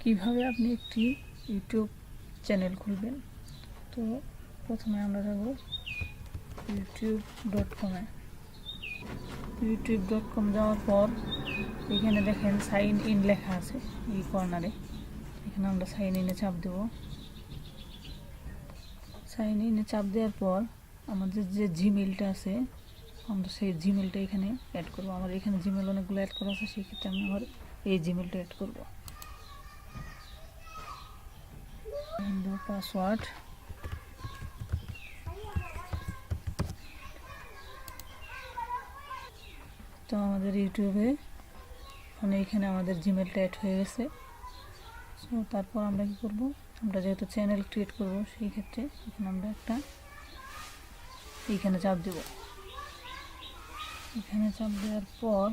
কিভাবে আপনি একটি ইউটিউব চ্যানেল খুলবেন। তো প্রথমে আমরা যাব youtube.com-এ। youtube.com যাওয়ার পর এখানে দেখেন সাইন ইন লেখা আছে এই কর্নারে, এখানে আমরা সাইন ইনে চাপ দেব। সাইন ইনে চাপ দেওয়ার পর আমাদের যে জিমেলটা আছে আমরা সেই জিমেলটা এখানে অ্যাড করব। আমার এখানে জিমেল অনেকগুলো অ্যাড করা আছে, সেই ক্ষেত্রে আমি আমার এই জিমেলটা অ্যাড করব। পাসওয়ার্ড, তো আমাদের ইউটিউবে মানে এখানে আমাদের জিমেলটা অ্যাড হয়ে গেছে। সো তারপর আমরা কি করব, আমরা যেহেতু চ্যানেল ক্রিয়েট করব সেই ক্ষেত্রে এখানে আমরা একটা এইখানে চাপ দেব। এখানে চাপ দেওয়ার পর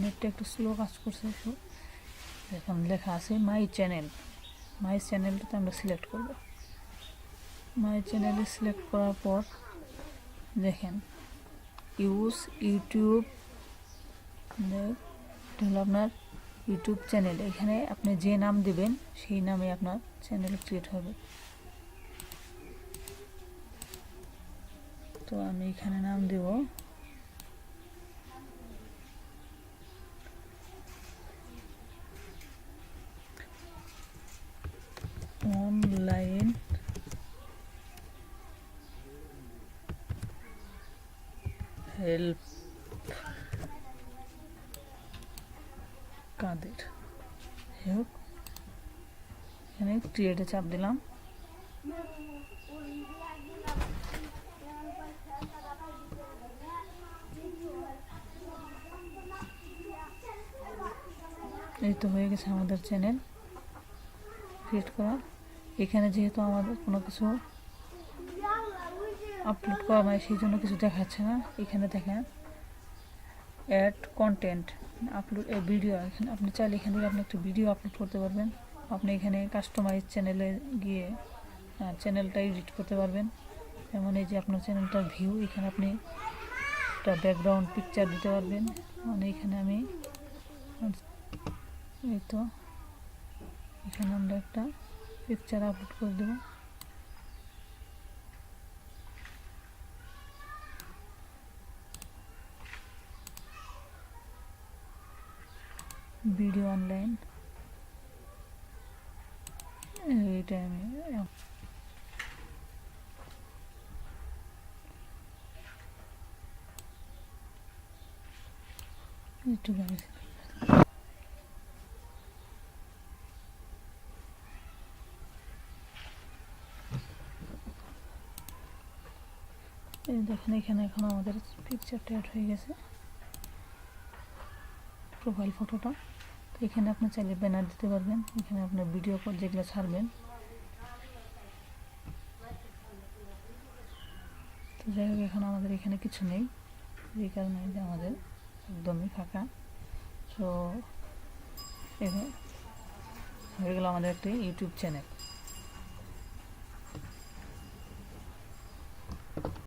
নেটটা একটু স্লো কাজ করছে, একটু এখন লেখা আছে মাই চ্যানেল। মাই চ্যানেলটাতে আমরা সিলেক্ট করব। মাই চ্যানেলে সিলেক্ট করার পর দেখেন ইউজ ইউটিউব, এটা হলো আপনার ইউটিউব চ্যানেল। এখানে আপনি যে নাম দেবেন সেই নামে আপনার চ্যানেল ক্রিয়েট হবে। তো আমি এখানে নাম দেব অনলাইন হেল্প কাদের হেল্প। এখানে ক্রিয়েটে চাপ দিলাম। এই তো হয়ে গেছে আমাদের চ্যানেল ক্রিয়েট করা। এখানে যেহেতু আমাদের কোনো কিছু আপলোড করা নাই সেই জন্য কিছু দেখাচ্ছে না। এখানে দেখেন add content upload a video, এখানে আপনি চাইলে এখান থেকে আপনি একটা ভিডিও আপলোড করতে পারবেন। আপনি এখানে কাস্টমাইজ চ্যানেলে গিয়ে চ্যানেলটা এডিট করতে পারবেন। যেমন এই যে আপনার চ্যানেলটার ভিউ, এখানে আপনি একটা ব্যাকগ্রাউন্ড পিকচার দিতে পারবেন। মানে এখানে আমি এই তো এখানে আমরা একটা পিকচার আপলোড করে দেব। ভিডিও অনলাইন, এইটা আমি একটু এই দেখেন এখানে এখন আমাদের পিকচারটা অ্যাড হয়ে গেছে, প্রোফাইল ফটোটা। তো এখানে আপনি চাইলে ব্যানার দিতে পারবেন, এখানে আপনার ভিডিও যেগুলো ছাড়বেন। তো যাই হোক এখন আমাদের এখানে কিছু নেই, এই কারণে যে আমাদের একদমই ফাঁকা। সো হয়ে গেল আমাদের একটি ইউটিউব চ্যানেল।